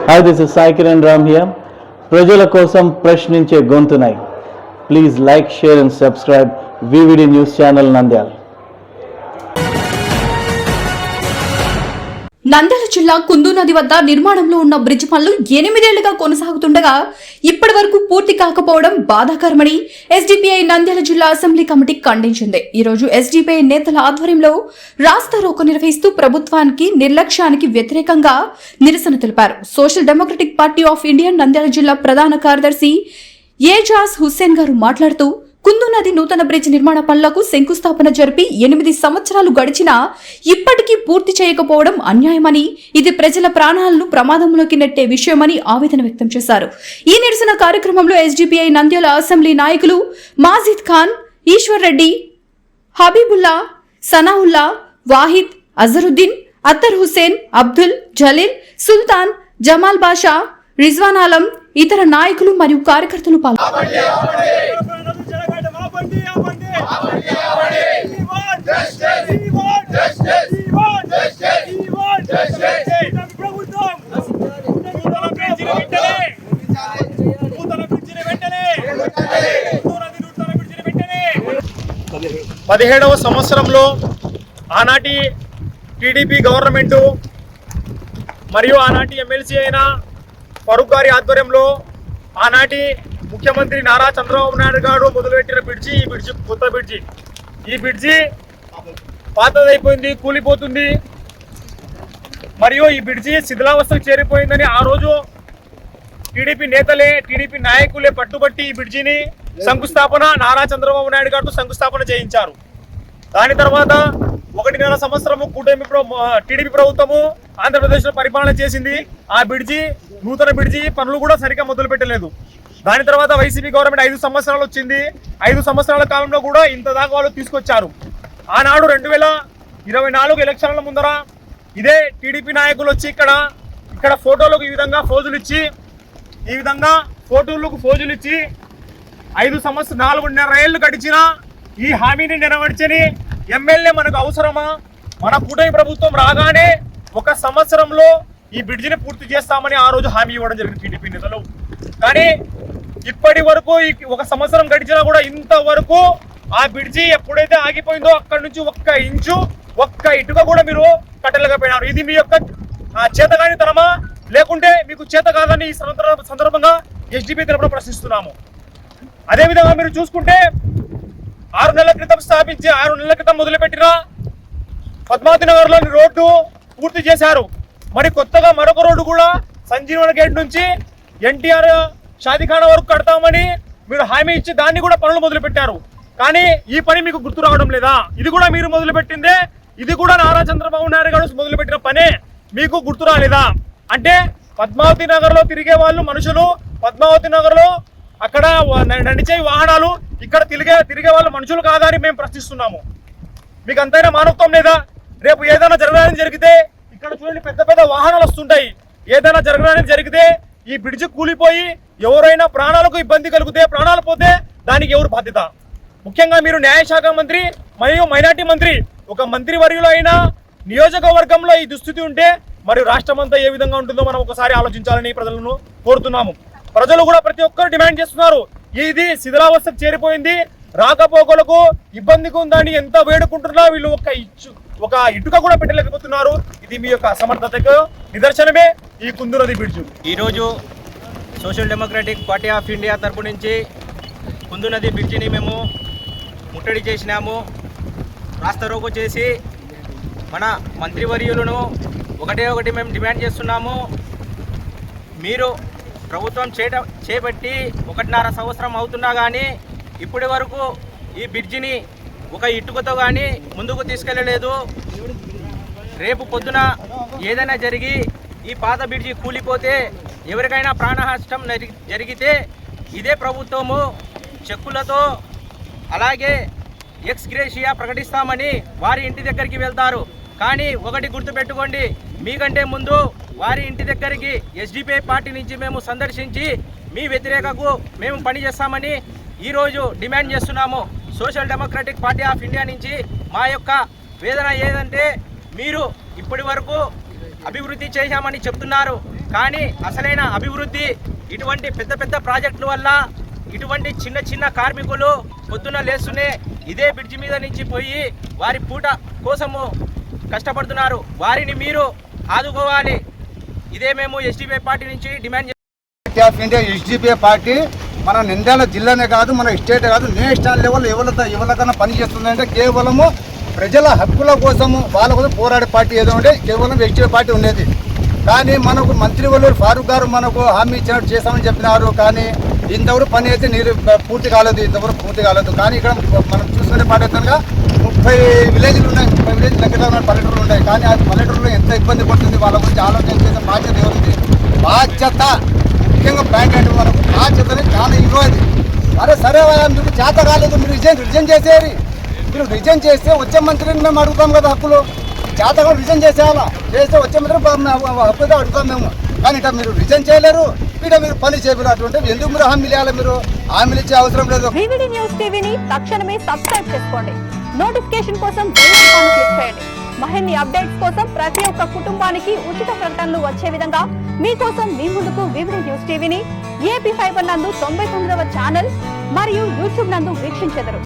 Hi, this is Sai Kiran Ram here. ప్రజల కోసం ప్రశ్నించే గొంతునై. Please like, share and subscribe VVD News Channel Nandyal. Nandyal జిల్లా కుందు నది వద్ద నిర్మాణంలో ఉన్న బ్రిడ్జ్ పనులు 8 ఏళ్లుగా కొనసాగుతుండగా ఇప్పటి వరకు పూర్తి కాకపోవడం బాధాకరమని ఎస్డిపిఐ నంద్యాల జిల్లా అసెంబ్లీ కమిటీ ఖండించింది. ఈ రోజు ఎస్డిపిఐ నేతల ఆధ్వర్యంలో రాస్తా రోకో నిర్వహిస్తూ ప్రభుత్వానికి నిర్లక్ష్యానికి వ్యతిరేకంగా నిరసన తెలిపారు. Social democratic party of India Nandyal జిల్లా ప్రధాన కార్యదర్శి ఏజాజ్ హుస్సేన్ గారు మాట్లాడుతూ కుందు నది నూతన బ్రిడ్జ్ నిర్మాణ పనులకు శంకుస్థాపన జరిపి 8 సంవత్సరాలు గడిచినా ఇప్పటికీ పూర్తి చేయకపోవడం అన్యాయమని, ఇది ప్రజల ప్రాణాలను ప్రమాదంలోకి నెట్టే విషయమని ఆవేదన వ్యక్తం చేశారు. ఈ నిరసన కార్యక్రమంలో ఎస్డిపిఐ నంద్యాల అసెంబ్లీ నాయకులు మాజిద్ ఖాన్, ఈశ్వర్ రెడ్డి, హబీబుల్లా, సనావుల్లా, వాహిద్, అజరుద్దీన్, అత్తర్ హుసేన్, అబ్దుల్ జలీల్, సుల్తాన్, జమాల్ బాషా, రిజ్వాన్ ఆలం, ఇతర నాయకులు మరియు కార్యకర్తలు పాల్గొన్నారు. పదిహేడవ సంవత్సరంలో ఆనాటి టీడీపీ గవర్నమెంటు మరియు ఆనాటి ఎమ్మెల్సీ అయిన ఫరూక్ గారి ఆధ్వర్యంలో ఆనాటి ముఖ్యమంత్రి నారా చంద్రబాబు నాయుడు గారు మొదలుపెట్టిన బ్రిడ్జి, ఈ బ్రిడ్జి కొత్త బ్రిడ్జి. ఈ బ్రిడ్జి పాతదైపోయింది, కూలిపోతుంది మరియు ఈ బ్రిడ్జి శిథిలావస్థకు చేరిపోయిందని ఆ రోజు టీడీపీ నేతలే, టీడీపీ నాయకులే పట్టుబట్టి ఈ బ్రిడ్జిని శంకుస్థాపన నారా చంద్రబాబు నాయుడు గారితో శంకుస్థాపన చేయించారు. దాని తర్వాత 1.5 సంవత్సరము టీడీపీ ప్రభుత్వము ఆంధ్రప్రదేశ్లో పరిపాలన చేసింది. ఆ బ్రిడ్జి, నూతన బ్రిడ్జి పనులు కూడా సరిగ్గా మొదలు పెట్టలేదు. దాని తర్వాత వైసీపీ గవర్నమెంట్ 5 సంవత్సరాలు వచ్చింది. 5 సంవత్సరాల కాలంలో కూడా ఇంత దాకా వాళ్ళు తీసుకొచ్చారు. ఆనాడు 2024 ఎలక్షన్ల ముందర ఇదే టీడీపీ నాయకులు వచ్చి ఇక్కడ ఫోటోలకు ఈ విధంగా ఫోజులు ఇచ్చి 4.5 ఏళ్లు గడిచినా ఈ హామీని నెరవేర్చని ఎమ్మెల్యే మనకు అవసరమా? మన కూటమి ప్రభుత్వం రాగానే 1 సంవత్సరంలో ఈ బ్రిడ్జిని పూర్తి చేస్తామని ఆ రోజు హామీ ఇవ్వడం జరిగింది టీడీపీ నేతలు. కానీ ఇప్పటి వరకు 1 సంవత్సరం గడిచినా కూడా ఇంతవరకు ఆ బ్రిడ్జి ఎప్పుడైతే ఆగిపోయిందో అక్కడి నుంచి 1 ఇంచు 1 ఇటుక కూడా మీరు కట్టలేకపోయినారు. ఇది మీ యొక్క చేతగానితనమా, లేకుంటే మీకు చేత కాదని ఈ సందర్భంగా ఎస్డిపి తరపున ప్రశ్నిస్తున్నాము. అదేవిధంగా మీరు చూసుకుంటే 6 నెలల క్రితం మొదలుపెట్టిన పద్మావతి నగర్లోని రోడ్డు పూర్తి చేశారు. మరి కొత్తగా మరొక రోడ్డు కూడా సంజీవన గేట్ నుంచి ఎన్టీఆర్ షాదీఖానా వరకు కడతామని మీరు హామీ ఇచ్చి దాన్ని కూడా పనులు మొదలుపెట్టారు. కానీ ఈ పని మీకు గుర్తు రావడం లేదా? ఇది కూడా మీరు మొదలుపెట్టిందే, ఇది కూడా నారా చంద్రబాబు నాయుడు గారు మొదలుపెట్టిన పనే మీకు గుర్తు రాలేదా? అంటే పద్మావతి నగర్లో తిరిగే వాళ్ళు మనుషులు, పద్మావతి నగర్లో అక్కడ నడిచే వాహనాలు, ఇక్కడ తిరిగే వాళ్ళు మనుషులు కాదా అని మేము ప్రశ్నిస్తున్నాము. మీకు అంతైనా మానవత్వం లేదా? రేపు ఏదైనా జరగడానికి జరిగితే ఇక్కడ చూడండి, పెద్ద పెద్ద వాహనాలు వస్తుంటాయి. ఏదైనా జరగడానికి జరిగితే ఈ బ్రిడ్జ్ కూలిపోయి ఎవరైనా ప్రాణాలకు ఇబ్బంది కలిగితే, ప్రాణాలు పోతే దానికి ఎవరు బాధ్యత? ముఖ్యంగా మీరు న్యాయశాఖ మంత్రి మరియు మైనార్టీ మంత్రి, ఒక మంత్రివర్యులు అయినా నియోజకవర్గంలో ఈ దుస్థితి ఉంటే మరి రాష్ట్రం అంతా ఏ విధంగా ఉంటుందో మనం ఒకసారి ఆలోచించాలని ప్రజలను కోరుతున్నాము. ప్రజలు కూడా ప్రతి ఒక్కరు డిమాండ్ చేస్తున్నారు. ఇది శిథిలావస్థకు చేరిపోయింది, రాకపోకలకు ఇబ్బందిగా ఉందని ఎంత వేడుకుంటున్నా వీళ్ళు ఒక ఇటుక కూడా పెట్టలేకపోతున్నారు. ఇది మీ యొక్క అసమర్థతకు నిదర్శనమే ఈ కుందు నది బ్రిడ్జ్. ఈరోజు social democratic party of India తరపు నుంచి కుందు నది బ్రిడ్జిని మేము ముట్టడి చేసినాము. రాస్తా రోకో చేసి మన మంత్రివర్యులను ఒకటి మేము డిమాండ్ చేస్తున్నాము. మీరు ప్రభుత్వం చేపట్టి 1.5 సంవత్సరం అవుతున్నా కానీ ఇప్పటి వరకు ఈ బ్రిడ్జిని 1 ఇటుకతో కానీ ముందుకు తీసుకెళ్ళలేదు. రేపు పొద్దున ఏదైనా జరిగి ఈ పాత బ్రిడ్జి కూలిపోతే, ఎవరికైనా ప్రాణనష్టం జరిగితే ఇదే ప్రభుత్వము చెక్కులతో అలాగే ఎక్స్ గ్రేషియా ప్రకటిస్తామని వారి ఇంటి దగ్గరికి వెళ్తారు. కానీ ఒకటి గుర్తుపెట్టుకోండి, మీకంటే ముందు వారి ఇంటి దగ్గరికి ఎస్డిపిఐ పార్టీ నుంచి మేము సందర్శించి మీ వ్యతిరేకకు మేము పనిచేస్తామని ఈరోజు డిమాండ్ చేస్తున్నాము. Social democratic party of India నుంచి మా యొక్క వేదన ఏదంటే, మీరు ఇప్పటి వరకు అభివృద్ధి చేశామని చెప్తున్నారు. కానీ అసలైన అభివృద్ధి ఇటువంటి పెద్ద పెద్ద ప్రాజెక్టుల వల్ల ఇటువంటి చిన్న చిన్న కార్మికులు పొద్దున లేస్తూనే ఇదే బ్రిడ్జి మీద నుంచి పోయి వారి పూట కోసము కష్టపడుతున్నారు. వారిని మీరు ఆదుకోవాలి. ఇదే మేము ఎస్డిపిఐ పార్టీ నుంచి demand of India SDPI party మన నంద్యాల జిల్లానే కాదు, మన స్టేట్ కాదు, నేషనల్ లెవెల్ ఎవరికన్నా పనిచేస్తుందంటే కేవలము ప్రజల హక్కుల కోసము, వాళ్ళ కోసం పోరాడే పార్టీ ఏదో ఉంటే కేవలం ఎస్డిపిఐ పార్టీ ఉండేది. కానీ మనకు మంత్రివర్యులు ఫారూక్ గారు మనకు హామీ ఇచ్చినట్టు చేస్తామని చెప్పినారు. కానీ ఇంతవరకు పని అయితే పూర్తి కాలేదు, ఇంతవరకు పూర్తి కాలేదు. కానీ ఇక్కడ మనం చూసుకునే పాఠ్యంగా 30 విలేజ్లు ఉన్నాయి, 30 విలేజ్ దగ్గర పల్లెటూరులు ఉన్నాయి. కానీ ఆ పల్లెటూరులో ఎంత ఇబ్బంది పడుతుంది, వాళ్ళ గురించి ఆలోచన చేసే బాధ్యత ఎవరిది? బాధ్యత ముఖ్యంగా బ్యాంక్ అంటే మనకు బాధ్యతని చాలా ఇవ్వదు. అరే సరే మీకు చేత కాలేదు, మీరు రిజైన్ చేసేయాలి. మీరు రిజైన్ చేస్తే వచ్చే మంత్రిని మేము అడుగుతాం కదా హక్కులు. చేత కూడా రిజైన్ చేసేయాలా, చేస్తే వచ్చే మంత్రి హక్కుగా అడుగుతాం మేము. కానీ ఇట్లా మీరు రిజైన్ చేయలేరు, ఇట్లా మీరు పని చేయలేరు. అటువంటి ఎందుకు మీరు హామీలు ఇవ్వాలి? మీరు హామీలు ఇచ్చే అవసరం లేదు. వివిడి న్యూస్ టీవీని తక్షణమే సబ్స్క్రైబ్ చేసుకోండి. నోటిఫికేషన్ కోసం బెల్ ఐకాన్ క్లిక్ చేయండి. మరిన్ని అప్డేట్స్ కోసం ప్రతి ఒక్క కుటుంబానికి ఉచిత ప్రకటనలు వచ్చే విధంగా మీకోసం మీ ముందుకు వివిడి న్యూస్ టీవీని ఏపీ ఫైబర్ నందు 99వ ఛానల్ మరియు యూట్యూబ్ నందు వీక్షించెదరు.